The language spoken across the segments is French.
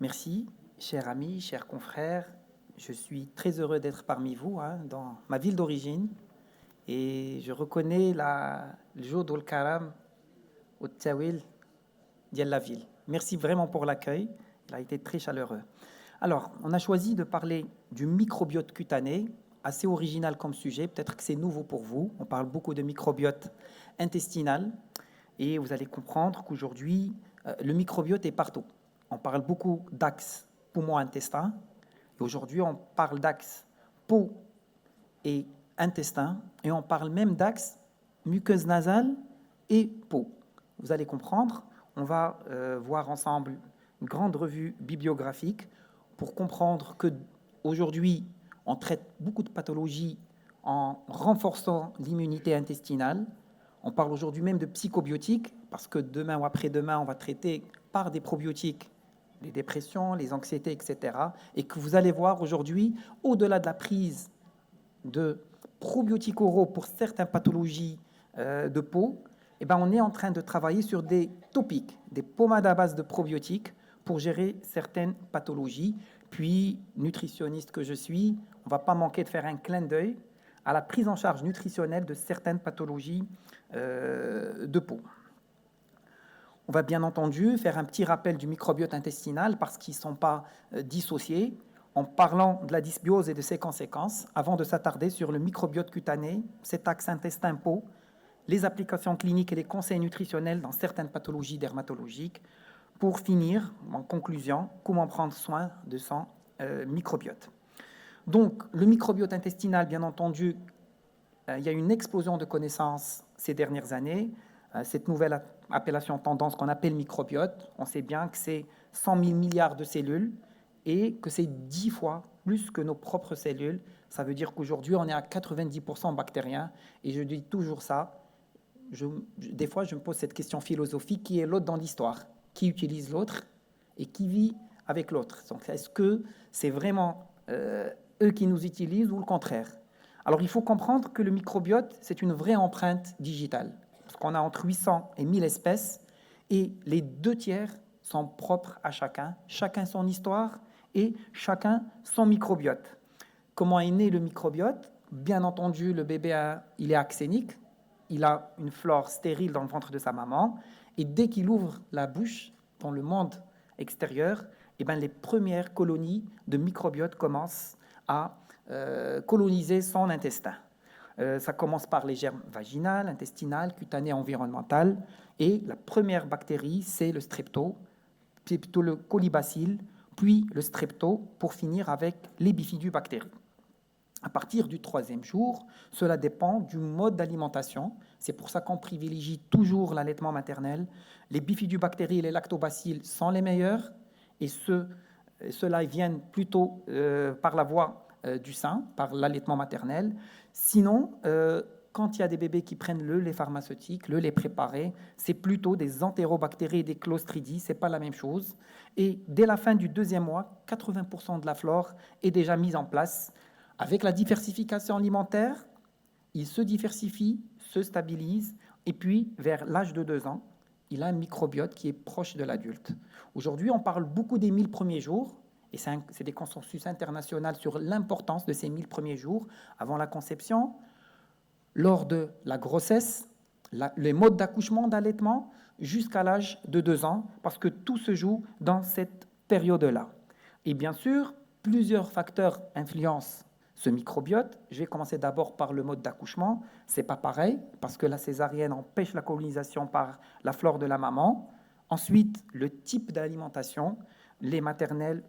Merci, chers amis, chers confrères. Je suis très heureux d'être parmi vous dans ma ville d'origine et je reconnais le jour d'Ol Karam au Tawil de la ville. Merci vraiment pour l'accueil, il a été très chaleureux. Alors, on a choisi de parler du microbiote cutané, assez original comme sujet, peut-être que c'est nouveau pour vous. On parle beaucoup de microbiote intestinal et vous allez comprendre qu'aujourd'hui, le microbiote est partout. On parle beaucoup d'axe poumon-intestin. Et aujourd'hui, on parle d'axe peau et intestin. Et on parle même d'axe muqueuse nasale et peau. Vous allez comprendre. On va voir ensemble une grande revue bibliographique pour comprendre que aujourd'hui, on traite beaucoup de pathologies en renforçant l'immunité intestinale. On parle aujourd'hui même de psychobiotiques parce que demain ou après-demain, on va traiter par des probiotiques les dépressions, les anxiétés, etc. Et que vous allez voir aujourd'hui, au-delà de la prise de probiotiques oraux pour certaines pathologies de peau, eh ben, on est en train de travailler sur des topiques, des pommades à base de probiotiques pour gérer certaines pathologies. Puis, nutritionniste que je suis, on ne va pas manquer de faire un clin d'œil à la prise en charge nutritionnelle de certaines pathologies de peau. On va bien entendu faire un petit rappel du microbiote intestinal parce qu'ils ne sont pas dissociés en parlant de la dysbiose et de ses conséquences avant de s'attarder sur le microbiote cutané, cet axe intestin-peau, les applications cliniques et les conseils nutritionnels dans certaines pathologies dermatologiques. Pour finir, en conclusion, comment prendre soin de son microbiote. Donc, le microbiote intestinal, bien entendu, il y a une explosion de connaissances ces dernières années. Cette nouvelle appellation tendance qu'on appelle microbiote, on sait bien que c'est 100 000 milliards de cellules et que c'est 10 fois plus que nos propres cellules. Ça veut dire qu'aujourd'hui, on est à 90% bactérien. Et je dis toujours ça. Des fois, je me pose cette question philosophique, qui est l'autre dans l'histoire? Qui utilise l'autre et qui vit avec l'autre? Donc, est-ce que c'est vraiment eux qui nous utilisent ou le contraire? Alors, il faut comprendre que le microbiote, c'est une vraie empreinte digitale. Parce qu'on a entre 800 et 1000 espèces, et les 2 tiers sont propres à chacun son histoire, et chacun son microbiote. Comment est né le microbiote? Bien entendu, le bébé, il est axénique, il a une flore stérile dans le ventre de sa maman, et dès qu'il ouvre la bouche dans le monde extérieur, eh bien, les premières colonies de microbiote commencent à coloniser son intestin. Ça commence par les germes vaginales, intestinales, cutanées, environnementales. Et la première bactérie, c'est le strepto, puis plutôt le colibacille, puis le strepto, pour finir avec les bifidobactéries. À partir du 3e jour, cela dépend du mode d'alimentation. C'est pour ça qu'on privilégie toujours l'allaitement maternel. Les bifidobactéries et les lactobacilles sont les meilleurs, et ceux-là viennent plutôt par la voie du sein, par l'allaitement maternel. Sinon, quand il y a des bébés qui prennent le lait pharmaceutique, le lait préparé, c'est plutôt des entérobactéries et des clostridies, c'est pas la même chose. Et dès la fin du 2e mois, 80% de la flore est déjà mise en place. Avec la diversification alimentaire, il se diversifie, se stabilise, et puis vers l'âge de 2 ans, il a un microbiote qui est proche de l'adulte. Aujourd'hui, on parle beaucoup des 1000 premiers jours, et c'est des consensus internationaux sur l'importance de ces 1000 premiers jours avant la conception, lors de la grossesse, les modes d'accouchement, d'allaitement, jusqu'à l'âge de 2 ans, parce que tout se joue dans cette période-là. Et bien sûr, plusieurs facteurs influencent ce microbiote. Je vais commencer d'abord par le mode d'accouchement. C'est pas pareil, parce que la césarienne empêche la colonisation par la flore de la maman. Ensuite, le type d'alimentation, lait maternel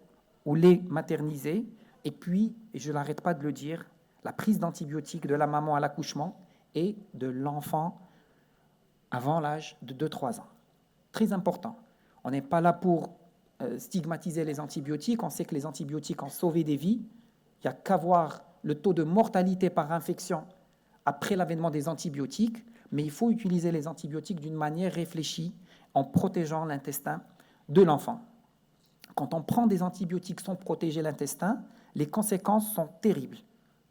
ou lait maternisé. Et puis, et je n'arrête pas de le dire, la prise d'antibiotiques de la maman à l'accouchement et de l'enfant avant l'âge de 2-3 ans. Très important. On n'est pas là pour stigmatiser les antibiotiques. On sait que les antibiotiques ont sauvé des vies. Il n'y a qu'à voir le taux de mortalité par infection après l'avènement des antibiotiques, mais il faut utiliser les antibiotiques d'une manière réfléchie en protégeant l'intestin de l'enfant. Quand on prend des antibiotiques sans protéger l'intestin, les conséquences sont terribles.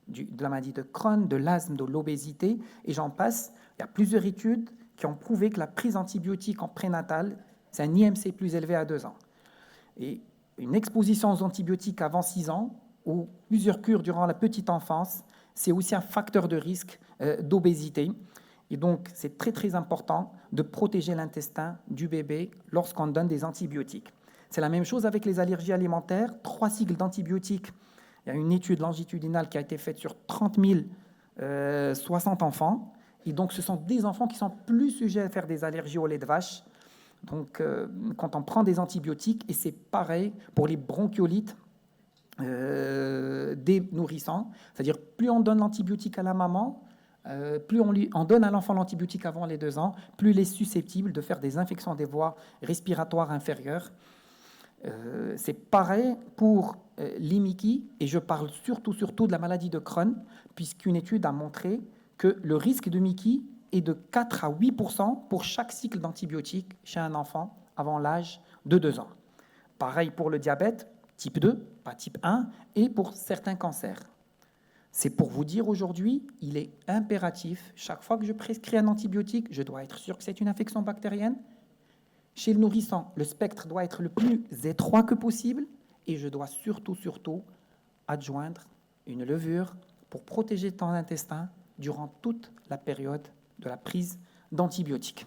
De la maladie de Crohn, de l'asthme, de l'obésité, et j'en passe. Il y a plusieurs études qui ont prouvé que la prise d'antibiotiques en prénatal, c'est un IMC plus élevé à 2 ans. Et une exposition aux antibiotiques avant 6 ans ou plusieurs cures durant la petite enfance, c'est aussi un facteur de risque d'obésité. Et donc, c'est très, très important de protéger l'intestin du bébé lorsqu'on donne des antibiotiques. C'est la même chose avec les allergies alimentaires. 3 cycles d'antibiotiques. Il y a une étude longitudinale qui a été faite sur 30 60 enfants. Et donc, ce sont des enfants qui sont plus sujets à faire des allergies au lait de vache. Donc, quand on prend des antibiotiques, et c'est pareil pour les bronchiolites des nourrissons, c'est-à-dire plus on donne l'antibiotique à la maman, plus on donne à l'enfant l'antibiotique avant les 2 ans, plus il est susceptible de faire des infections des voies respiratoires inférieures. C'est pareil pour l'IMICI, et je parle surtout de la maladie de Crohn, puisqu'une étude a montré que le risque de MICI est de 4 à 8% pour chaque cycle d'antibiotiques chez un enfant avant l'âge de 2 ans. Pareil pour le diabète, type 2, pas type 1, et pour certains cancers. C'est pour vous dire aujourd'hui, il est impératif, chaque fois que je prescris un antibiotique, je dois être sûr que c'est une infection bactérienne. Chez le nourrisson, le spectre doit être le plus étroit que possible, et je dois surtout adjoindre une levure pour protéger ton intestin durant toute la période de la prise d'antibiotiques.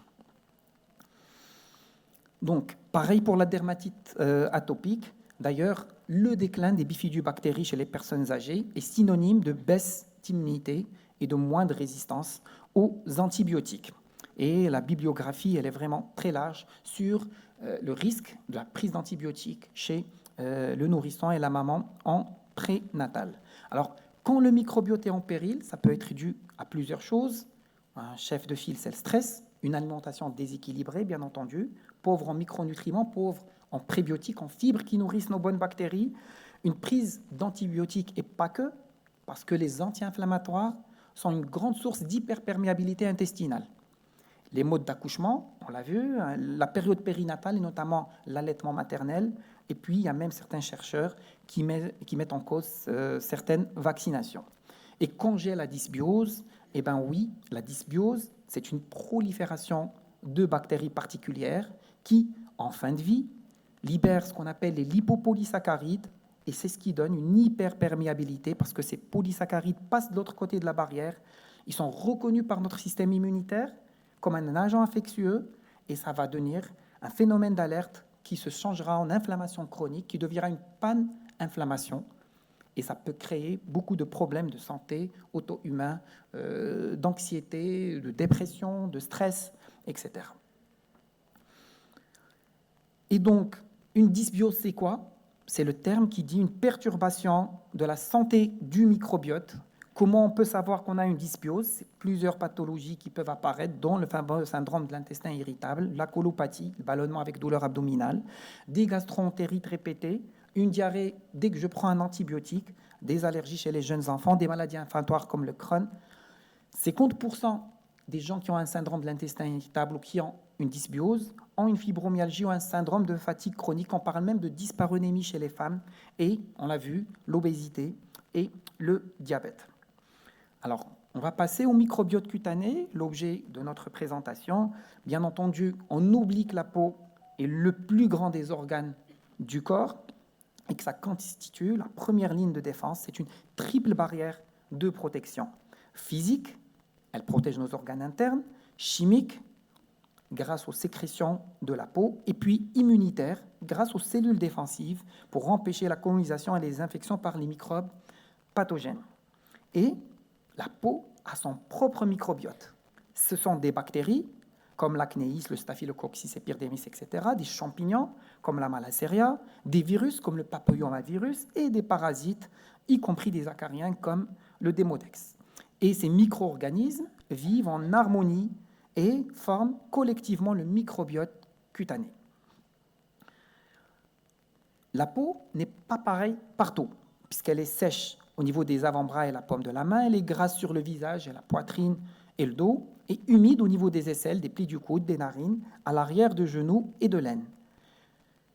Donc, pareil pour la dermatite atopique. D'ailleurs, le déclin des bifidobactéries chez les personnes âgées est synonyme de baisse d'immunité et de moindre résistance aux antibiotiques. Et la bibliographie, elle est vraiment très large sur le risque de la prise d'antibiotiques chez le nourrisson et la maman en prénatal. Alors, quand le microbiote est en péril, ça peut être dû à plusieurs choses. Un chef de file, c'est le stress, une alimentation déséquilibrée, bien entendu, pauvre en micronutriments, pauvre en prébiotiques, en fibres qui nourrissent nos bonnes bactéries, une prise d'antibiotiques et pas que, parce que les anti-inflammatoires sont une grande source d'hyperperméabilité intestinale. Les modes d'accouchement, on l'a vu, la période périnatale et notamment l'allaitement maternel, et puis il y a même certains chercheurs qui mettent en cause certaines vaccinations. Et quand j'ai la dysbiose, eh bien oui, la dysbiose, c'est une prolifération de bactéries particulières qui, en fin de vie, libèrent ce qu'on appelle les lipopolysaccharides, et c'est ce qui donne une hyperperméabilité parce que ces polysaccharides passent de l'autre côté de la barrière, ils sont reconnus par notre système immunitaire comme un agent infectieux, et ça va devenir un phénomène d'alerte qui se changera en inflammation chronique, qui deviendra une pan-inflammation, et ça peut créer beaucoup de problèmes de santé auto-humains, d'anxiété, de dépression, de stress, etc. Et donc, une dysbiose, c'est quoi? C'est le terme qui dit une perturbation de la santé du microbiote. Comment on peut savoir qu'on a une dysbiose? C'est plusieurs pathologies qui peuvent apparaître, dont le fameux syndrome de l'intestin irritable, la colopathie, le ballonnement avec douleur abdominale, des gastroentérites répétées, une diarrhée dès que je prends un antibiotique, des allergies chez les jeunes enfants, des maladies inflammatoires comme le Crohn. 50% des gens qui ont un syndrome de l'intestin irritable ou qui ont une dysbiose ont une fibromyalgie ou un syndrome de fatigue chronique. On parle même de dysparonémie chez les femmes et, on l'a vu, l'obésité et le diabète. Alors, on va passer au microbiote cutané, l'objet de notre présentation. Bien entendu, on oublie que la peau est le plus grand des organes du corps et que ça constitue la première ligne de défense. C'est une triple barrière de protection. Physique, elle protège nos organes internes, chimique, grâce aux sécrétions de la peau, et puis immunitaire, grâce aux cellules défensives pour empêcher la colonisation et les infections par les microbes pathogènes. Et la peau a son propre microbiote. Ce sont des bactéries, comme l'acnéis, le staphylococcus epidermis, etc., des champignons, comme la malassezia, des virus, comme le papillomavirus, et des parasites, y compris des acariens, comme le démodex. Et ces micro-organismes vivent en harmonie et forment collectivement le microbiote cutané. La peau n'est pas pareille partout, puisqu'elle est sèche au niveau des avant-bras et la paume de la main, elle est grasse sur le visage et la poitrine et le dos, et humide au niveau des aisselles, des plis du coude, des narines, à l'arrière du genou et de l'aine.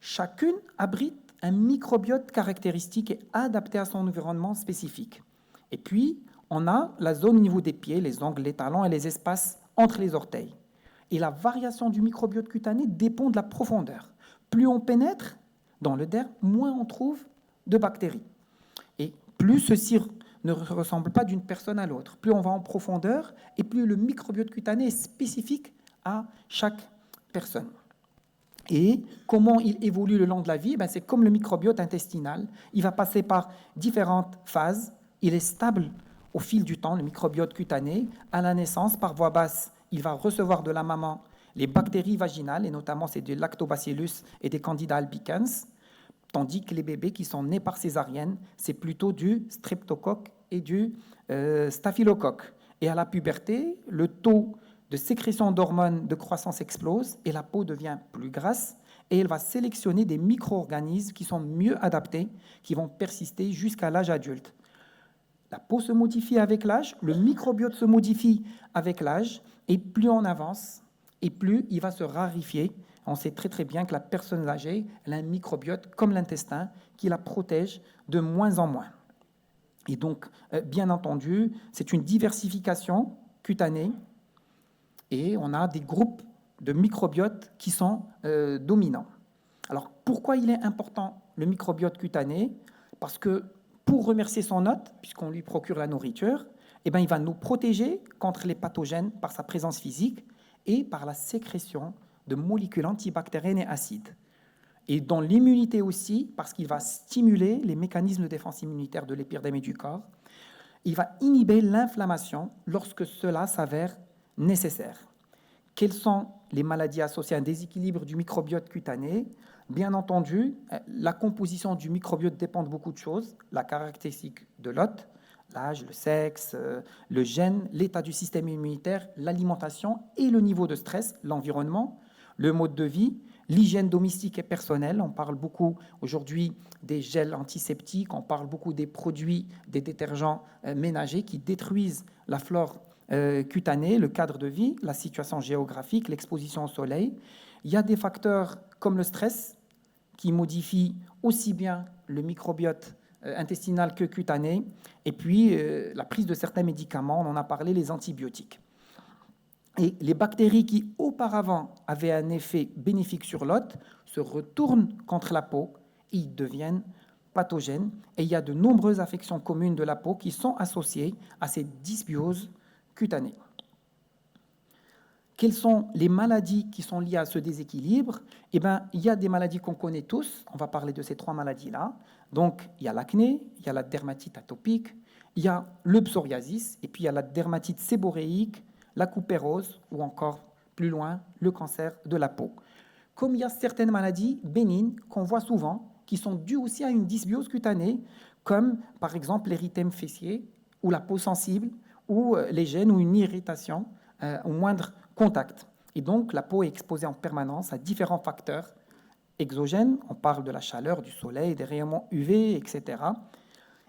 Chacune abrite un microbiote caractéristique et adapté à son environnement spécifique. Et puis, on a la zone au niveau des pieds, les ongles, les talons et les espaces entre les orteils. Et la variation du microbiote cutané dépend de la profondeur. Plus on pénètre, dans le derme, moins on trouve de bactéries. Et plus ceci ne ressemble pas d'une personne à l'autre, plus on va en profondeur et plus le microbiote cutané est spécifique à chaque personne. Et comment il évolue le long de la vie? C'est comme le microbiote intestinal. Il va passer par différentes phases. Il est stable au fil du temps, le microbiote cutané. À la naissance, par voie basse, il va recevoir de la maman les bactéries vaginales, et notamment c'est du lactobacillus et des candida albicans, tandis que les bébés qui sont nés par césarienne, c'est plutôt du streptocoque et du staphylocoque. Et à la puberté, le taux de sécrétion d'hormones de croissance explose et la peau devient plus grasse et elle va sélectionner des micro-organismes qui sont mieux adaptés, qui vont persister jusqu'à l'âge adulte. La peau se modifie avec l'âge, le microbiote se modifie avec l'âge, et plus on avance, et plus il va se raréfier. On sait très très bien que la personne âgée, elle a un microbiote comme l'intestin qui la protège de moins en moins. Et donc, bien entendu, c'est une diversification cutanée, et on a des groupes de microbiotes qui sont dominants. Alors, pourquoi il est important le microbiote cutané? Parce que pour remercier son hôte, puisqu'on lui procure la nourriture, il va nous protéger contre les pathogènes par sa présence physique et par la sécrétion de molécules antibactériennes et acides. Et dans l'immunité aussi, parce qu'il va stimuler les mécanismes de défense immunitaire de l'épiderme et du corps. Il va inhiber l'inflammation lorsque cela s'avère nécessaire. Quelles sont les maladies associées à un déséquilibre du microbiote cutané? Bien entendu, la composition du microbiote dépend de beaucoup de choses, la caractéristique de l'hôte, l'âge, le sexe, le gène, l'état du système immunitaire, l'alimentation et le niveau de stress, l'environnement, le mode de vie, l'hygiène domestique et personnelle. On parle beaucoup aujourd'hui des gels antiseptiques, on parle beaucoup des produits, des détergents ménagers qui détruisent la flore cutanée, le cadre de vie, la situation géographique, l'exposition au soleil. Il y a des facteurs comme le stress qui modifient aussi bien le microbiote intestinal que cutané, et puis la prise de certains médicaments, on en a parlé, les antibiotiques. Et les bactéries qui auparavant avaient un effet bénéfique sur l'hôte se retournent contre la peau et ils deviennent pathogènes. Et il y a de nombreuses affections communes de la peau qui sont associées à ces dysbioses cutanées. Quelles sont les maladies qui sont liées à ce déséquilibre? Il y a des maladies qu'on connaît tous. On va parler de ces 3 maladies-là. Donc, il y a l'acné, il y a la dermatite atopique, il y a le psoriasis, et puis il y a la dermatite séboréique, la coupérose, ou encore plus loin, le cancer de la peau. Comme il y a certaines maladies bénignes qu'on voit souvent, qui sont dues aussi à une dysbiose cutanée, comme par exemple l'érythème fessier, ou la peau sensible, ou les gènes, ou une irritation au moindre contact. Et donc, la peau est exposée en permanence à différents facteurs exogènes. On parle de la chaleur, du soleil, des rayonnements UV, etc.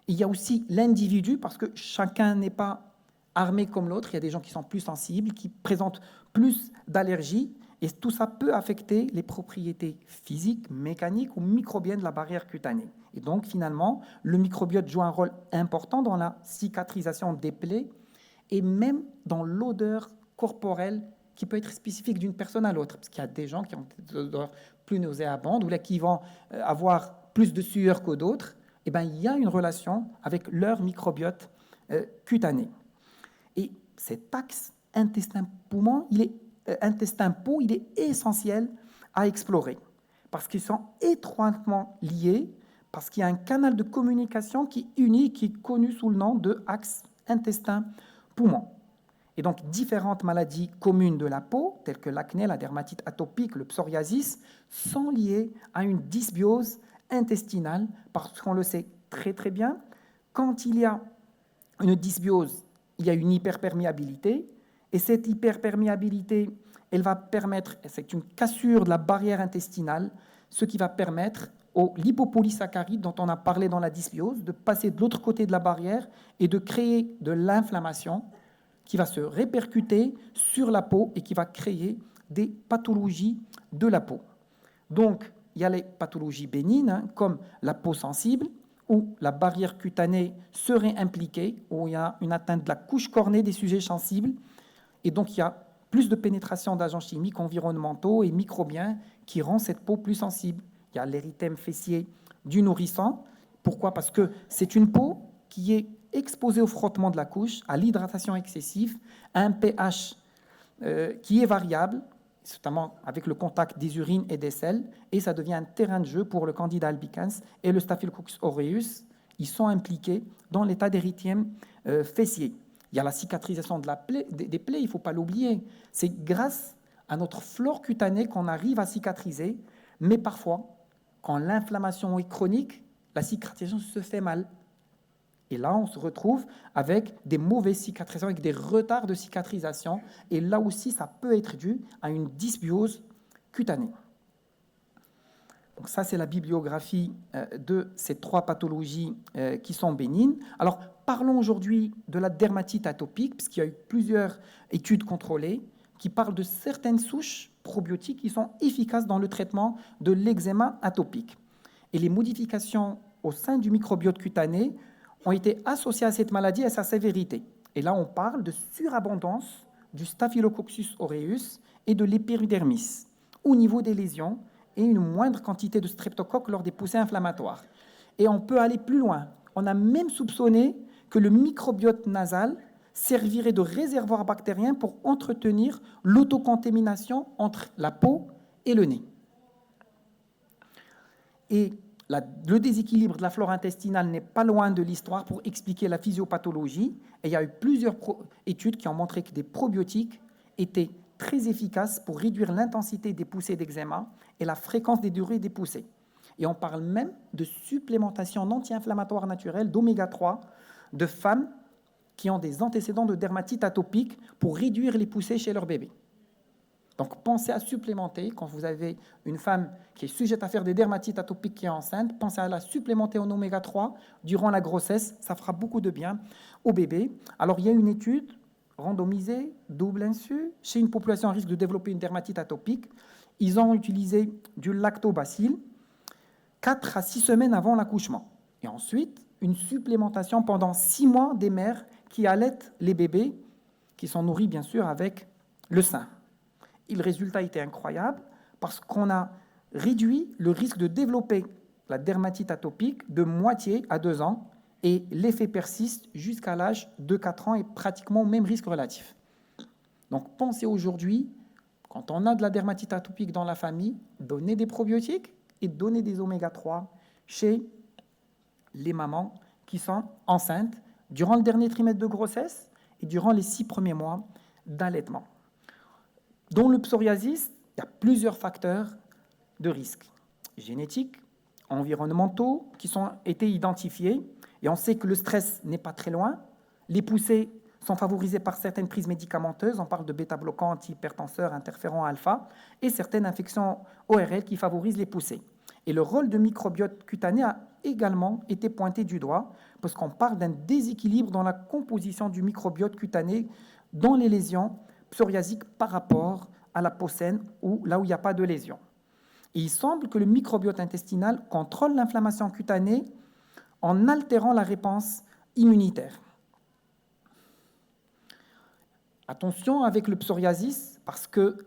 Il y a aussi l'individu, parce que chacun n'est pas armé comme l'autre. Il y a des gens qui sont plus sensibles, qui présentent plus d'allergies, et tout ça peut affecter les propriétés physiques, mécaniques ou microbiennes de la barrière cutanée. Et donc, finalement, le microbiote joue un rôle important dans la cicatrisation des plaies et même dans l'odeur corporelle qui peut être spécifique d'une personne à l'autre, parce qu'il y a des gens qui ont des odeurs plus nauséabondes ou là qui vont avoir plus de sueur que d'autres. Il y a une relation avec leur microbiote cutané. Et cet axe intestin-poumon, intestin-peau, il est essentiel à explorer parce qu'ils sont étroitement liés, parce qu'il y a un canal de communication qui est unique, qui est connu sous le nom de axe intestin-poumon. Et donc, différentes maladies communes de la peau, telles que l'acné, la dermatite atopique, le psoriasis, sont liées à une dysbiose intestinale, parce qu'on le sait très très bien, quand il y a une dysbiose, il y a une hyperperméabilité, et cette hyperperméabilité, elle va permettre, c'est une cassure de la barrière intestinale, ce qui va permettre aux lipopolysaccharides dont on a parlé dans la dysbiose de passer de l'autre côté de la barrière et de créer de l'inflammation qui va se répercuter sur la peau et qui va créer des pathologies de la peau. Donc, il y a les pathologies bénignes, comme la peau sensible, où la barrière cutanée serait impliquée, où il y a une atteinte de la couche cornée des sujets sensibles, et donc il y a plus de pénétration d'agents chimiques environnementaux et microbiens qui rend cette peau plus sensible. il y a l'érythème fessier du nourrisson. Pourquoi? Parce que c'est une peau qui est exposée au frottement de la couche, à l'hydratation excessive, à un pH qui est variable, notamment avec le contact des urines et des selles, et ça devient un terrain de jeu pour le Candida albicans et le Staphylococcus aureus. Ils sont impliqués dans l'état d'érythème fessier. Il y a la cicatrisation des plaies, il ne faut pas l'oublier. C'est grâce à notre flore cutanée qu'on arrive à cicatriser, mais parfois, quand l'inflammation est chronique, la cicatrisation se fait mal. Et là, on se retrouve avec des mauvaises cicatrisations, avec des retards de cicatrisation. Et là aussi, ça peut être dû à une dysbiose cutanée. Donc ça, c'est la bibliographie de ces 3 pathologies qui sont bénignes. Alors, parlons aujourd'hui de la dermatite atopique, puisqu'il y a eu plusieurs études contrôlées qui parlent de certaines souches probiotiques qui sont efficaces dans le traitement de l'eczéma atopique. Et les modifications au sein du microbiote cutané ont été associées à cette maladie et à sa sévérité. Et là, on parle de surabondance du Staphylococcus aureus et de l'épidermis au niveau des lésions et une moindre quantité de streptocoque lors des poussées inflammatoires. Et on peut aller plus loin. On a même soupçonné que le microbiote nasal servirait de réservoir bactérien pour entretenir l'autocontamination entre la peau et le nez. Et le déséquilibre de la flore intestinale n'est pas loin de l'histoire pour expliquer la physiopathologie. Et il y a eu plusieurs études qui ont montré que des probiotiques étaient très efficaces pour réduire l'intensité des poussées d'eczéma et la fréquence des durées des poussées. Et on parle même de supplémentation anti-inflammatoire naturelle d'oméga 3 de femmes qui ont des antécédents de dermatite atopique pour réduire les poussées chez leur bébé. Donc, pensez à supplémenter, quand vous avez une femme qui est sujette à faire des dermatites atopiques qui est enceinte, pensez à la supplémenter en oméga 3 durant la grossesse, ça fera beaucoup de bien au bébé. Alors, il y a une étude randomisée, double insu, chez une population à risque de développer une dermatite atopique. Ils ont utilisé du lactobacille 4 à 6 semaines avant l'accouchement. Et ensuite, une supplémentation pendant 6 mois des mères qui allaitent les bébés, qui sont nourris bien sûr avec le sein. Et le résultat était incroyable parce qu'on a réduit le risque de développer la dermatite atopique de moitié à 2 ans et l'effet persiste jusqu'à l'âge de 4 ans et pratiquement au même risque relatif. Donc pensez aujourd'hui, quand on a de la dermatite atopique dans la famille, donner des probiotiques et donner des oméga 3 chez les mamans qui sont enceintes durant le dernier trimestre de grossesse et durant les 6 premiers mois d'allaitement. Dans le psoriasis, il y a plusieurs facteurs de risque génétiques, environnementaux qui ont été identifiés. Et on sait que le stress n'est pas très loin. Les poussées sont favorisées par certaines prises médicamenteuses. On parle de bêta-bloquants, antihypertenseurs, interférons alpha, et certaines infections ORL qui favorisent les poussées. Et le rôle de microbiote cutané a également été pointé du doigt, parce qu'on parle d'un déséquilibre dans la composition du microbiote cutané dans les lésions psoriasiques par rapport à la peau saine ou là où il n'y a pas de lésion. Et il semble que le microbiote intestinal contrôle l'inflammation cutanée en altérant la réponse immunitaire. Attention avec le psoriasis, parce que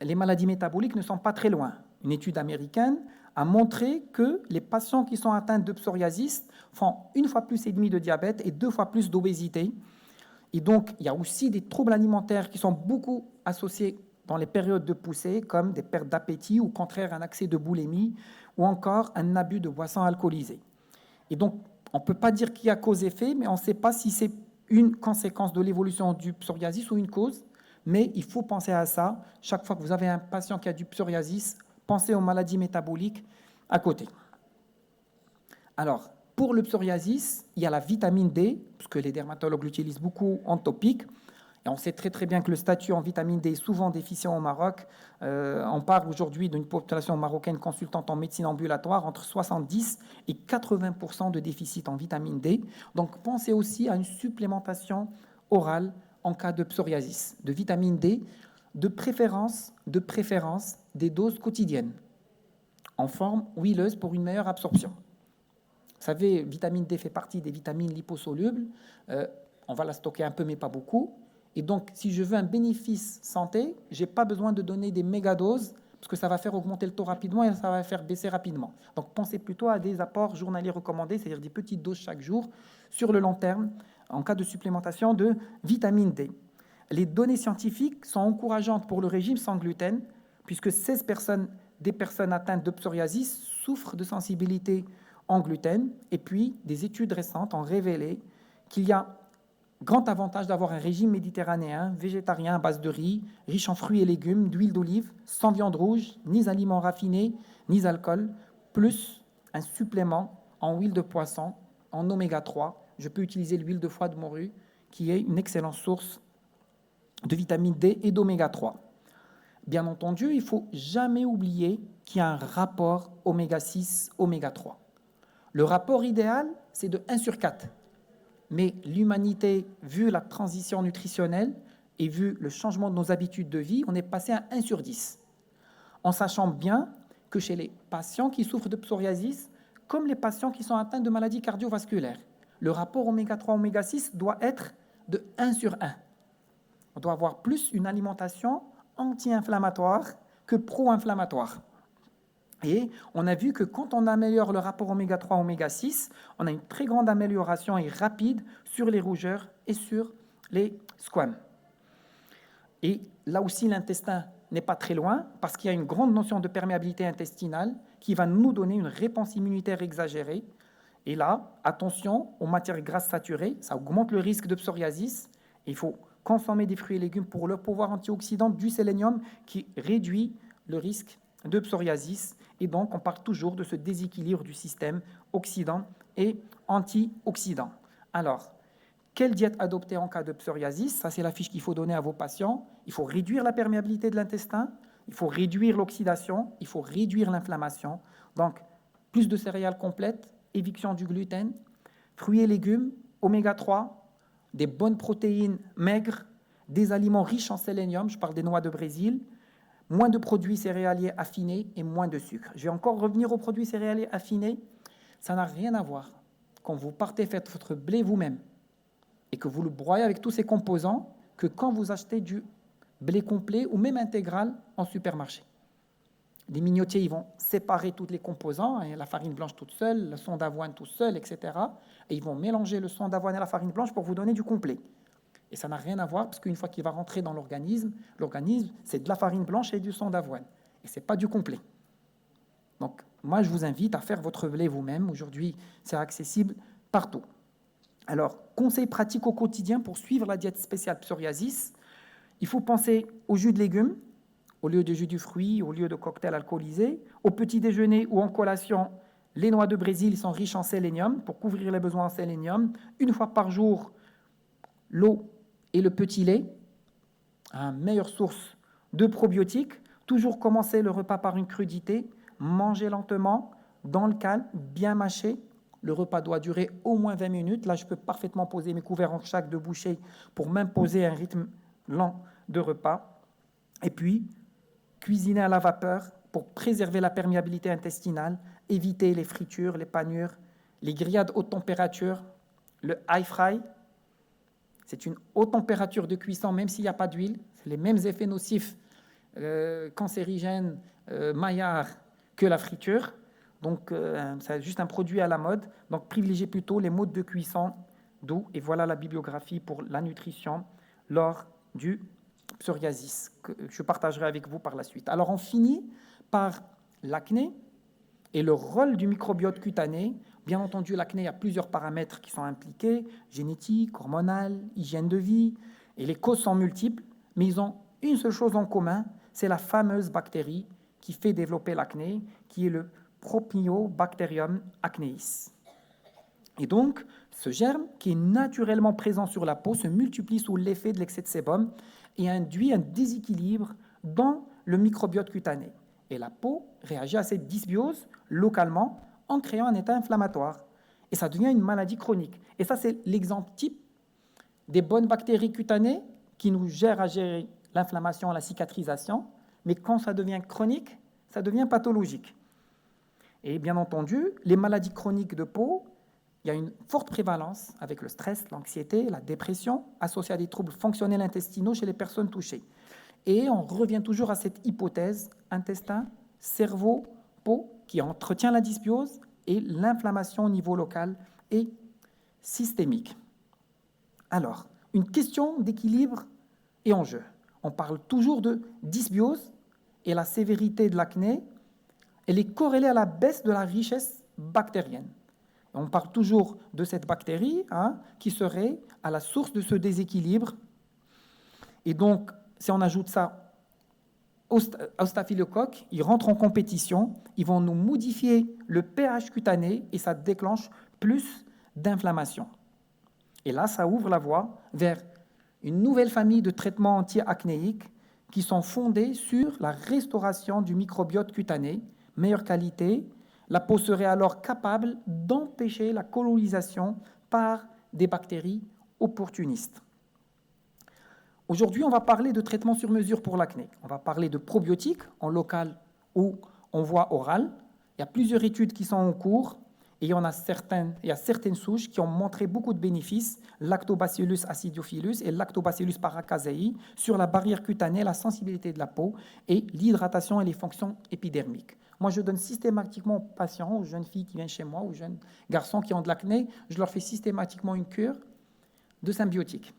les maladies métaboliques ne sont pas très loin. Une étude américaine a montré que les patients qui sont atteints de psoriasis font 1,5 fois plus de diabète et 2 fois plus d'obésité. Et donc, il y a aussi des troubles alimentaires qui sont beaucoup associés dans les périodes de poussée, comme des pertes d'appétit ou au contraire un accès de boulimie ou encore un abus de boissons alcoolisées. Et donc, on ne peut pas dire qu'il y a cause-effet, mais on ne sait pas si c'est une conséquence de l'évolution du psoriasis ou une cause. Mais il faut penser à ça. Chaque fois que vous avez un patient qui a du psoriasis, pensez aux maladies métaboliques à côté. Alors, pour le psoriasis, il y a la vitamine D, puisque les dermatologues l'utilisent beaucoup en topique. Et on sait très très bien que le statut en vitamine D est souvent déficient au Maroc. On parle aujourd'hui d'une population marocaine consultante en médecine ambulatoire entre 70 et 80% de déficit en vitamine D. Donc pensez aussi à une supplémentation orale en cas de psoriasis, de vitamine D, de préférence des doses quotidiennes, en forme huileuse pour une meilleure absorption. Vous savez, vitamine D fait partie des vitamines liposolubles. On va la stocker un peu, mais pas beaucoup. Et donc, si je veux un bénéfice santé, je n'ai pas besoin de donner des mégadoses parce que ça va faire augmenter le taux rapidement et ça va faire baisser rapidement. Donc pensez plutôt à des apports journaliers recommandés, c'est-à-dire des petites doses chaque jour, sur le long terme, en cas de supplémentation de vitamine D. Les données scientifiques sont encourageantes pour le régime sans gluten, puisque des personnes atteintes de psoriasis souffrent de sensibilité en gluten, et puis des études récentes ont révélé qu'il y a grand avantage d'avoir un régime méditerranéen, végétarien à base de riz, riche en fruits et légumes, d'huile d'olive, sans viande rouge, ni aliments raffinés, ni alcool, plus un supplément en huile de poisson, en oméga 3. Je peux utiliser l'huile de foie de morue, qui est une excellente source de vitamine D et d'oméga 3. Bien entendu, il ne faut jamais oublier qu'il y a un rapport oméga 6, oméga 3. Le rapport idéal, c'est de 1 sur 4. Mais l'humanité, vu la transition nutritionnelle et vu le changement de nos habitudes de vie, on est passé à 1 sur 10. En sachant bien que chez les patients qui souffrent de psoriasis, comme les patients qui sont atteints de maladies cardiovasculaires, le rapport oméga 3, oméga 6 doit être de 1 sur 1. On doit avoir plus une alimentation anti-inflammatoire que pro-inflammatoire. Et on a vu que quand on améliore le rapport oméga 3, oméga 6, on a une très grande amélioration et rapide sur les rougeurs et sur les squames. Et là aussi, l'intestin n'est pas très loin parce qu'il y a une grande notion de perméabilité intestinale qui va nous donner une réponse immunitaire exagérée. Et là, attention aux matières grasses saturées, ça augmente le risque de psoriasis. Il faut consommer des fruits et légumes pour leur pouvoir antioxydant du sélénium qui réduit le risque de psoriasis. Et donc, on parle toujours de ce déséquilibre du système oxydant et antioxydant. Alors, quelle diète adopter en cas de psoriasis? Ça, c'est la fiche qu'il faut donner à vos patients. Il faut réduire la perméabilité de l'intestin, il faut réduire l'oxydation, il faut réduire l'inflammation. Donc, plus de céréales complètes, éviction du gluten, fruits et légumes, oméga 3, des bonnes protéines maigres, des aliments riches en sélénium, je parle des noix de Brésil, moins de produits céréaliers affinés et moins de sucre. Je vais encore revenir aux produits céréaliers affinés. Ça n'a rien à voir. Quand vous partez faire votre blé vous-même et que vous le broyez avec tous ses composants, que quand vous achetez du blé complet ou même intégral en supermarché. Les mignotiers, ils vont séparer tous les composants, la farine blanche toute seule, le son d'avoine tout seul, etc. Et ils vont mélanger le son d'avoine et la farine blanche pour vous donner du complet. Et ça n'a rien à voir, parce qu'une fois qu'il va rentrer dans l'organisme, c'est de la farine blanche et du son d'avoine. Et ce n'est pas du complet. Donc, moi, je vous invite à faire votre blé vous-même. Aujourd'hui, c'est accessible partout. Alors, conseils pratiques au quotidien pour suivre la diète spéciale psoriasis. Il faut penser au jus de légumes, au lieu de jus du fruit, au lieu de cocktails alcoolisés. Au petit déjeuner ou en collation, les noix de Brésil sont riches en sélénium pour couvrir les besoins en sélénium. Une fois par jour, l'eau et le petit lait, une meilleure source de probiotiques. Toujours commencer le repas par une crudité, manger lentement, dans le calme, bien mâcher. Le repas doit durer au moins 20 minutes. Là, je peux parfaitement poser mes couverts en chaque de bouchées pour m'imposer un rythme lent de repas. Et puis, cuisiner à la vapeur pour préserver la perméabilité intestinale, éviter les fritures, les panures, les grillades haute température, le high fry. C'est une haute température de cuisson, même s'il n'y a pas d'huile. C'est les mêmes effets nocifs, cancérigènes, maillards que la friture. Donc, c'est juste un produit à la mode. Donc, privilégiez plutôt les modes de cuisson doux. Et voilà la bibliographie pour la nutrition lors du psoriasis, que je partagerai avec vous par la suite. Alors, on finit par l'acné et le rôle du microbiote cutané. Bien entendu, l'acné, il y a plusieurs paramètres qui sont impliqués, génétique, hormonal, hygiène de vie, et les causes sont multiples, mais ils ont une seule chose en commun, c'est la fameuse bactérie qui fait développer l'acné, qui est le Propionibacterium acneis. Et donc, ce germe, qui est naturellement présent sur la peau, se multiplie sous l'effet de l'excès de sébum et induit un déséquilibre dans le microbiote cutané. Et la peau réagit à cette dysbiose localement en créant un état inflammatoire. Et ça devient une maladie chronique. Et ça, c'est l'exemple type des bonnes bactéries cutanées qui nous gèrent à gérer l'inflammation, la cicatrisation. Mais quand ça devient chronique, ça devient pathologique. Et bien entendu, les maladies chroniques de peau, il y a une forte prévalence avec le stress, l'anxiété, la dépression, associée à des troubles fonctionnels intestinaux chez les personnes touchées. Et on revient toujours à cette hypothèse intestin, cerveau, peau, qui entretient la dysbiose et l'inflammation au niveau local et systémique. Alors, une question d'équilibre est en jeu. On parle toujours de dysbiose et la sévérité de l'acné, elle est corrélée à la baisse de la richesse bactérienne. On parle toujours de cette bactérie qui serait à la source de ce déséquilibre. Et donc, si on ajoute ça au staphylocoque, ils rentrent en compétition, ils vont nous modifier le pH cutané et ça déclenche plus d'inflammation. Et là, ça ouvre la voie vers une nouvelle famille de traitements anti-acnéiques qui sont fondés sur la restauration du microbiote cutané, meilleure qualité. La peau serait alors capable d'empêcher la colonisation par des bactéries opportunistes. Aujourd'hui, on va parler de traitements sur mesure pour l'acné. On va parler de probiotiques en local ou en voie orale. Il y a plusieurs études qui sont en cours et il y a certaines souches qui ont montré beaucoup de bénéfices, Lactobacillus acidophilus et Lactobacillus paracasei, sur la barrière cutanée, la sensibilité de la peau et l'hydratation et les fonctions épidermiques. Moi, je donne systématiquement aux patients, aux jeunes filles qui viennent chez moi, aux jeunes garçons qui ont de l'acné, je leur fais systématiquement une cure de symbiotiques.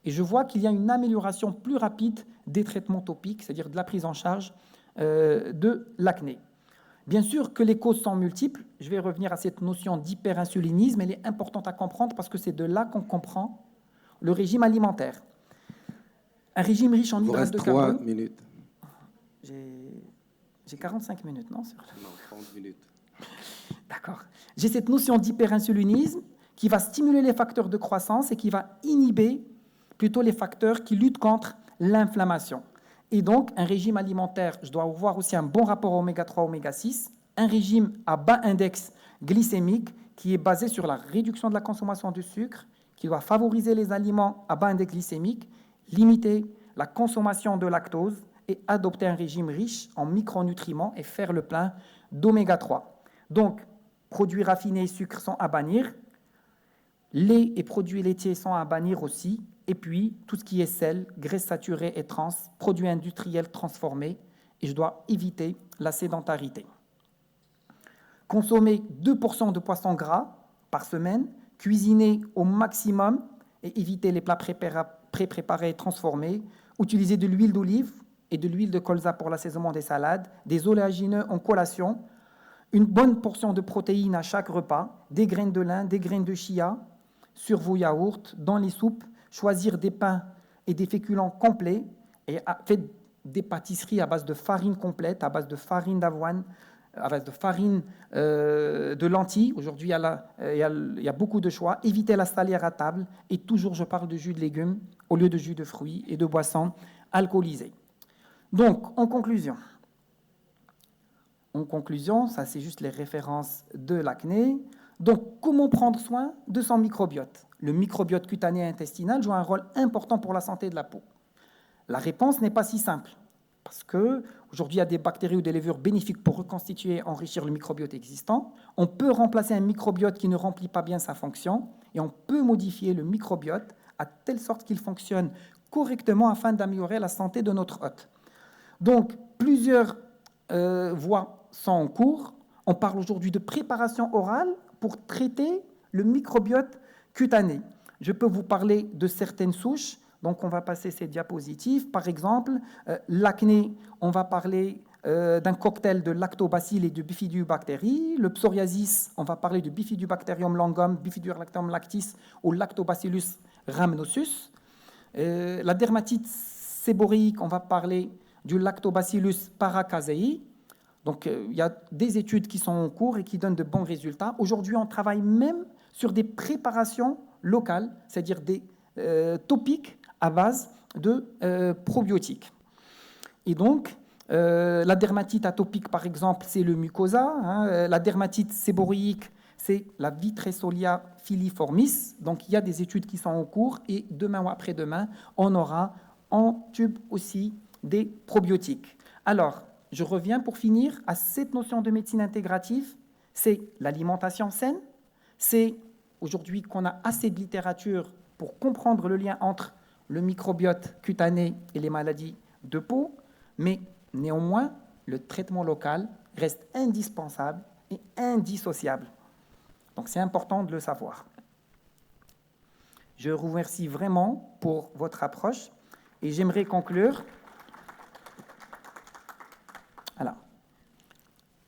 Et je vois qu'il y a une amélioration plus rapide des traitements topiques, c'est-à-dire de la prise en charge de l'acné. Bien sûr que les causes sont multiples. Je vais revenir à cette notion d'hyperinsulinisme. Elle est importante à comprendre parce que c'est de là qu'on comprend le régime alimentaire. Un régime riche en hydrates de carbone... 3 minutes. J'ai 45 minutes, non? Non, 30 minutes. D'accord. J'ai cette notion d'hyperinsulinisme qui va stimuler les facteurs de croissance et qui va inhiber plutôt les facteurs qui luttent contre l'inflammation. Et donc, un régime alimentaire, je dois avoir aussi un bon rapport oméga 3, oméga 6, un régime à bas index glycémique qui est basé sur la réduction de la consommation de sucre, qui doit favoriser les aliments à bas index glycémique, limiter la consommation de lactose et adopter un régime riche en micronutriments et faire le plein d'oméga 3. Donc, produits raffinés et sucres sont à bannir, lait et produits laitiers sont à bannir aussi, et puis tout ce qui est sel, graisse saturée et trans, produits industriels transformés, et je dois éviter la sédentarité. Consommer 2% de poissons gras par semaine, cuisiner au maximum et éviter les plats pré-préparés et transformés, utiliser de l'huile d'olive et de l'huile de colza pour l'assaisonnement des salades, des oléagineux en collation, une bonne portion de protéines à chaque repas, des graines de lin, des graines de chia sur vos yaourts, dans les soupes, choisir des pains et des féculents complets et faites des pâtisseries à base de farine complète, à base de farine d'avoine, à base de farine de lentilles. Aujourd'hui, il y a beaucoup de choix. Évitez la salière à table et toujours, je parle de jus de légumes au lieu de jus de fruits et de boissons alcoolisées. Donc, en conclusion, ça c'est juste les références de l'acné. Donc, comment prendre soin de son microbiote? Le microbiote cutané et intestinal joue un rôle important pour la santé de la peau. La réponse n'est pas si simple, parce qu'aujourd'hui, il y a des bactéries ou des levures bénéfiques pour reconstituer et enrichir le microbiote existant. On peut remplacer un microbiote qui ne remplit pas bien sa fonction, et on peut modifier le microbiote à telle sorte qu'il fonctionne correctement afin d'améliorer la santé de notre hôte. Donc, plusieurs voies sont en cours. On parle aujourd'hui de préparation orale pour traiter le microbiote cutané. Je peux vous parler de certaines souches. Donc, on va passer ces diapositives. Par exemple, l'acné, on va parler d'un cocktail de lactobacilles et de bifidobactéries. Le psoriasis, on va parler de bifidobacterium longum, bifidobacterium lactis ou lactobacillus rhamnosus. La dermatite séborrhéique, on va parler du lactobacillus paracasei. Donc, il y a des études qui sont en cours et qui donnent de bons résultats. Aujourd'hui, on travaille même sur des préparations locales, c'est-à-dire des topiques à base de probiotiques. Et donc, la dermatite atopique, par exemple, c'est le mucosa. La dermatite séborrhéique, c'est la Vitressolia filiformis. Donc, il y a des études qui sont en cours et demain ou après-demain, on aura en tube aussi des probiotiques. Alors, je reviens pour finir à cette notion de médecine intégrative. C'est l'alimentation saine. C'est aujourd'hui qu'on a assez de littérature pour comprendre le lien entre le microbiote cutané et les maladies de peau, mais néanmoins, le traitement local reste indispensable et indissociable. Donc c'est important de le savoir. Je vous remercie vraiment pour votre approche et j'aimerais conclure. Alors,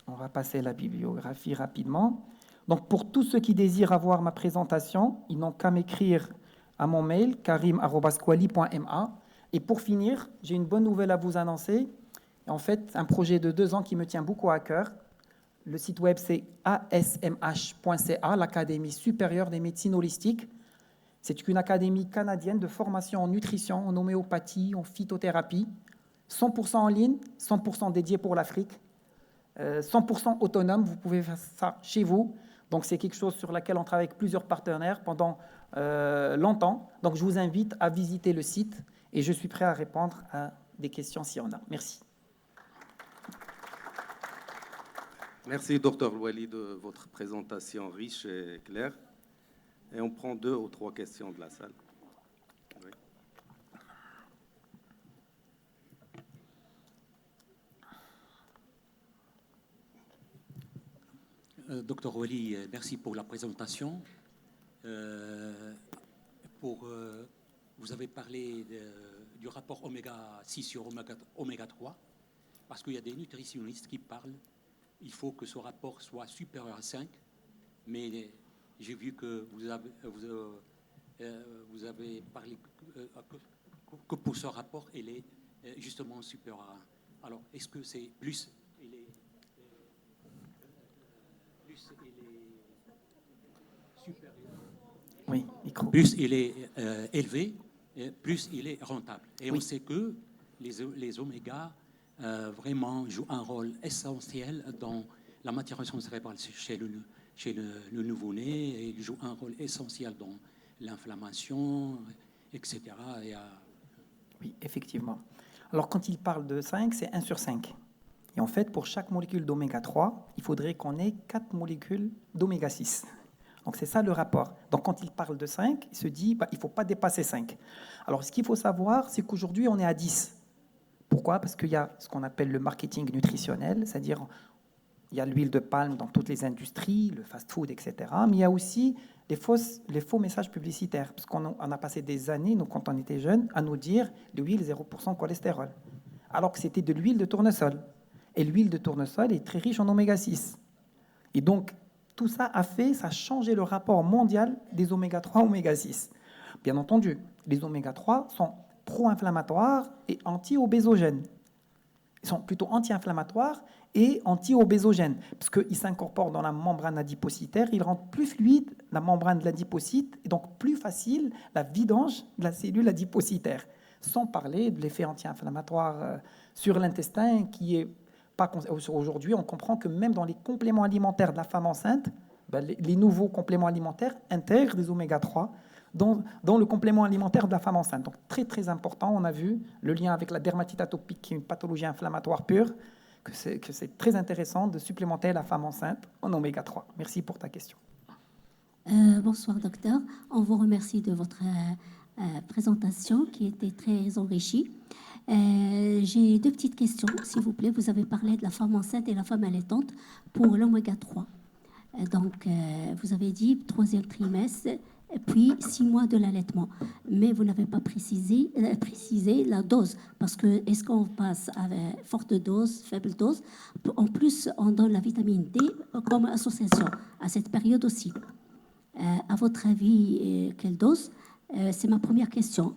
on va passer à la bibliographie rapidement. Donc pour tous ceux qui désirent avoir ma présentation, ils n'ont qu'à m'écrire à mon mail karim@kwali.ma. Et pour finir, j'ai une bonne nouvelle à vous annoncer. En fait, un projet de 2 ans qui me tient beaucoup à cœur. Le site web, c'est asmh.ca, l'Académie supérieure des médecines holistiques. C'est une académie canadienne de formation en nutrition, en homéopathie, en phytothérapie, 100% en ligne, 100% dédié pour l'Afrique, 100% autonome, vous pouvez faire ça chez vous. Donc c'est quelque chose sur laquelle on travaille avec plusieurs partenaires pendant longtemps. Donc je vous invite à visiter le site et je suis prêt à répondre à des questions s'il y en a. Merci. Merci, Dr Louali, de votre présentation riche et claire. Et on prend 2 ou 3 questions de la salle. Oui. Dr Louali, merci pour la présentation. Vous avez parlé du rapport oméga 6 sur oméga 3, parce qu'il y a des nutritionnistes qui parlent il faut que ce rapport soit supérieur à 5, mais j'ai vu que vous avez parlé que pour ce rapport, il est justement supérieur à 1. Alors, est-ce que c'est plus il est supérieur? Oui, micro. Plus il est élevé, plus il est rentable. Et oui. On sait que les omégas vraiment jouent un rôle essentiel dans la maturation cérébrale chez le nouveau-né, et ils jouent un rôle essentiel dans l'inflammation, etc. Oui, effectivement. Alors, quand il parle de 5, c'est 1 sur 5. Et en fait, pour chaque molécule d'oméga 3, il faudrait qu'on ait 4 molécules d'oméga 6. Donc, c'est ça le rapport. Donc, quand il parle de 5, il se dit il ne faut pas dépasser 5. Alors, ce qu'il faut savoir, c'est qu'aujourd'hui, on est à 10. Pourquoi? Parce qu'il y a ce qu'on appelle le marketing nutritionnel, c'est-à-dire il y a l'huile de palme dans toutes les industries, le fast-food, etc. Mais il y a aussi les faux messages publicitaires, parce qu'on a passé des années, nous, quand on était jeunes, à nous dire l'huile 0% cholestérol, alors que c'était de l'huile de tournesol. Et l'huile de tournesol est très riche en oméga 6. Et donc, tout ça a changé le rapport mondial des oméga 3 oméga 6. Bien entendu, les oméga 3 sont pro-inflammatoires et anti-obésogènes. Ils sont plutôt anti-inflammatoires et anti-obésogènes, parce qu'ils s'incorporent dans la membrane adipocytaire, ils rendent plus fluide la membrane de l'adipocyte, et donc plus facile la vidange de la cellule adipocytaire, sans parler de l'effet anti-inflammatoire sur l'intestin, qui est pas... Aujourd'hui, on comprend que même dans les compléments alimentaires de la femme enceinte, les nouveaux compléments alimentaires intègrent des oméga 3 dans le complément alimentaire de la femme enceinte. Donc très très important, on a vu le lien avec la dermatite atopique, qui est une pathologie inflammatoire pure, que c'est très intéressant de supplémenter la femme enceinte en oméga 3. Merci pour ta question. Bonsoir docteur, on vous remercie de votre présentation qui était très enrichie. J'ai 2 petites questions, s'il vous plaît. Vous avez parlé de la femme enceinte et la femme allaitante pour l'oméga 3. Donc, vous avez dit 3e trimestre, puis 6 mois de l'allaitement. Mais vous n'avez pas précisé la dose, parce que est-ce qu'on passe avec forte dose, faible dose? En plus, on donne la vitamine D comme association à cette période aussi. À votre avis, quelle dose? C'est ma première question.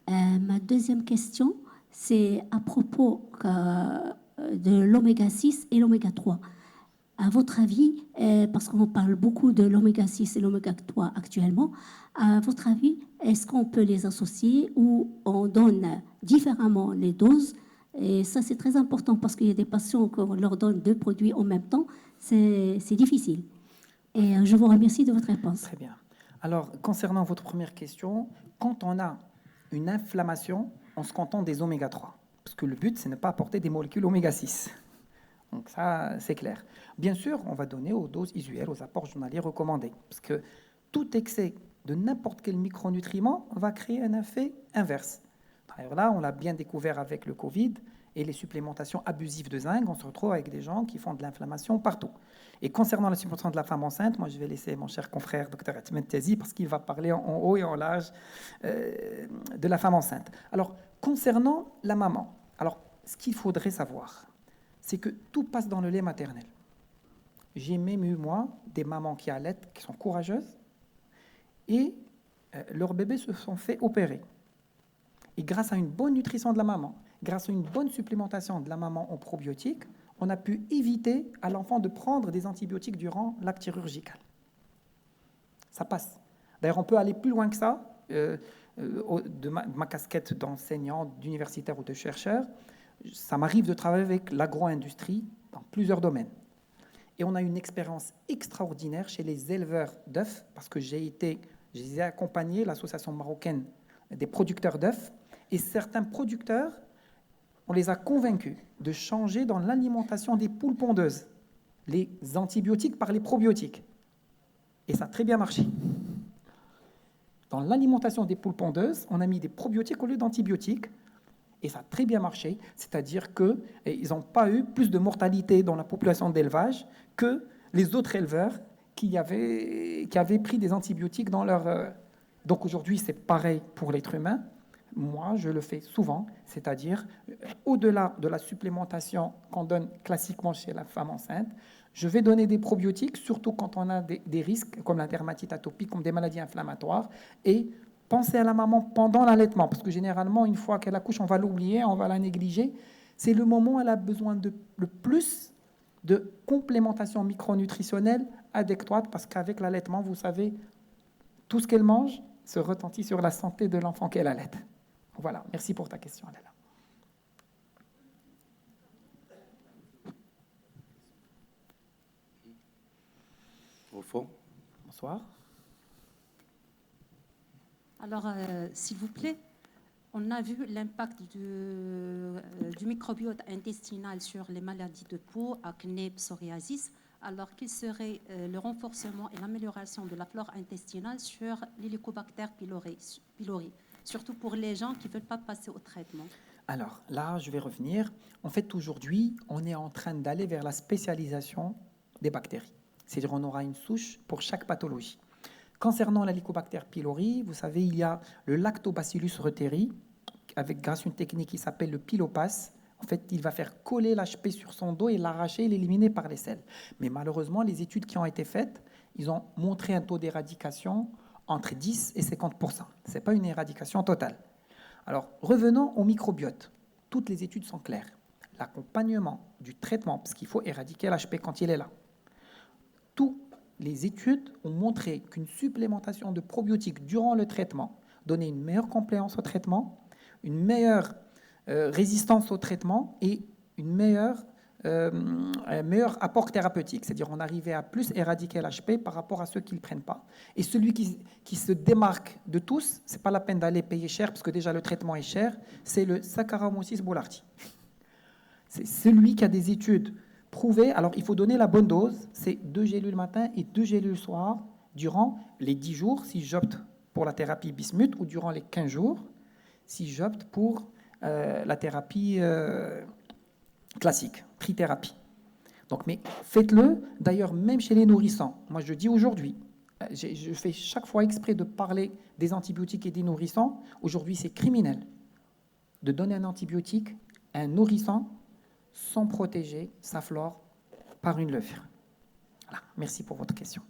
Ma deuxième question, c'est à propos de l'oméga 6 et l'oméga 3. À votre avis, parce qu'on parle beaucoup de l'oméga 6 et l'oméga 3 actuellement, à votre avis, est-ce qu'on peut les associer ou on donne différemment les doses? Et ça, c'est très important parce qu'il y a des patients qu'on leur donne 2 produits en même temps. C'est difficile. Et je vous remercie de votre réponse. Très bien. Alors, concernant votre première question, quand on a une inflammation, on se contente des oméga 3. Parce que le but, c'est de ne pas apporter des molécules oméga 6. Donc ça, c'est clair. Bien sûr, on va donner aux doses usuelles, aux apports journaliers recommandés. Parce que tout excès de n'importe quel micronutriment va créer un effet inverse. Alors là, on l'a bien découvert avec le Covid et les supplémentations abusives de zinc. On se retrouve avec des gens qui font de l'inflammation partout. Et concernant la supplémentation de la femme enceinte, moi, je vais laisser mon cher confrère Dr Atmen Tazi parce qu'il va parler en haut et en large de la femme enceinte. Alors, concernant la maman, alors, ce qu'il faudrait savoir, c'est que tout passe dans le lait maternel. J'ai même eu, moi, des mamans qui allaitent, qui sont courageuses, et leurs bébés se sont fait opérer. Et grâce à une bonne nutrition de la maman, grâce à une bonne supplémentation de la maman en probiotiques, on a pu éviter à l'enfant de prendre des antibiotiques durant l'acte chirurgical. Ça passe. D'ailleurs, on peut aller plus loin que ça. De ma casquette d'enseignant, d'universitaire ou de chercheur, ça m'arrive de travailler avec l'agro-industrie dans plusieurs domaines. Et on a une expérience extraordinaire chez les éleveurs d'œufs, parce que je les ai accompagnés, l'association marocaine des producteurs d'œufs, et certains producteurs, on les a convaincus de changer dans l'alimentation des poules pondeuses les antibiotiques par les probiotiques. Et ça a très bien marché. Dans l'alimentation des poules pondeuses, on a mis des probiotiques au lieu d'antibiotiques, et ça a très bien marché, c'est-à-dire qu'ils n'ont pas eu plus de mortalité dans la population d'élevage que les autres éleveurs qui avaient pris des antibiotiques dans leur... Donc aujourd'hui, c'est pareil pour l'être humain. Moi, je le fais souvent, c'est-à-dire au-delà de la supplémentation qu'on donne classiquement chez la femme enceinte, je vais donner des probiotiques, surtout quand on a des risques comme la dermatite atopique, comme des maladies inflammatoires, et penser à la maman pendant l'allaitement, parce que généralement, une fois qu'elle accouche, on va l'oublier, on va la négliger. C'est le moment où elle a besoin de le plus de complémentation micronutritionnelle adéquate, parce qu'avec l'allaitement, vous savez, tout ce qu'elle mange se retentit sur la santé de l'enfant qu'elle allaite. Voilà, merci pour ta question, Alala. Au fond. Bonsoir. Alors, s'il vous plaît, on a vu l'impact du microbiote intestinal sur les maladies de peau, acné, psoriasis. Alors, quel serait le renforcement et l'amélioration de la flore intestinale sur l'Helicobacter pylori, surtout pour les gens qui ne veulent pas passer au traitement? Alors, là, je vais revenir. En fait, aujourd'hui, on est en train d'aller vers la spécialisation des bactéries. C'est-à-dire qu'on aura une souche pour chaque pathologie. Concernant l'Helicobacter pylori, vous savez, il y a le Lactobacillus reuteri, grâce à une technique qui s'appelle le pylopasse. En fait, il va faire coller l'HP sur son dos et l'arracher et l'éliminer par les selles. Mais malheureusement, les études qui ont été faites, ils ont montré un taux d'éradication entre 10 et 50%. Ce n'est pas une éradication totale. Alors, revenons au microbiote. Toutes les études sont claires. L'accompagnement du traitement, parce qu'il faut éradiquer l'HP quand il est là. Toutes les études ont montré qu'une supplémentation de probiotiques durant le traitement donnait une meilleure compliance au traitement, une meilleure résistance au traitement et un meilleur apport thérapeutique. C'est-à-dire on arrivait à plus éradiquer l'HP par rapport à ceux qui ne le prennent pas. Et celui qui se démarque de tous, ce n'est pas la peine d'aller payer cher, parce que déjà le traitement est cher, c'est le Saccharomyces boulardii. C'est celui qui a des études prouvées. Alors il faut donner la bonne dose, c'est 2 gélules le matin et 2 gélules le soir, durant les 10 jours, si j'opte pour la thérapie bismuth, ou durant les 15 jours, si j'opte pour la thérapie classique, trithérapie. Donc, mais faites-le, d'ailleurs, même chez les nourrissons. Moi, je dis aujourd'hui, je fais chaque fois exprès de parler des antibiotiques et des nourrissons. Aujourd'hui, c'est criminel de donner un antibiotique à un nourrisson sans protéger sa flore par une levure. Voilà. Merci pour votre question.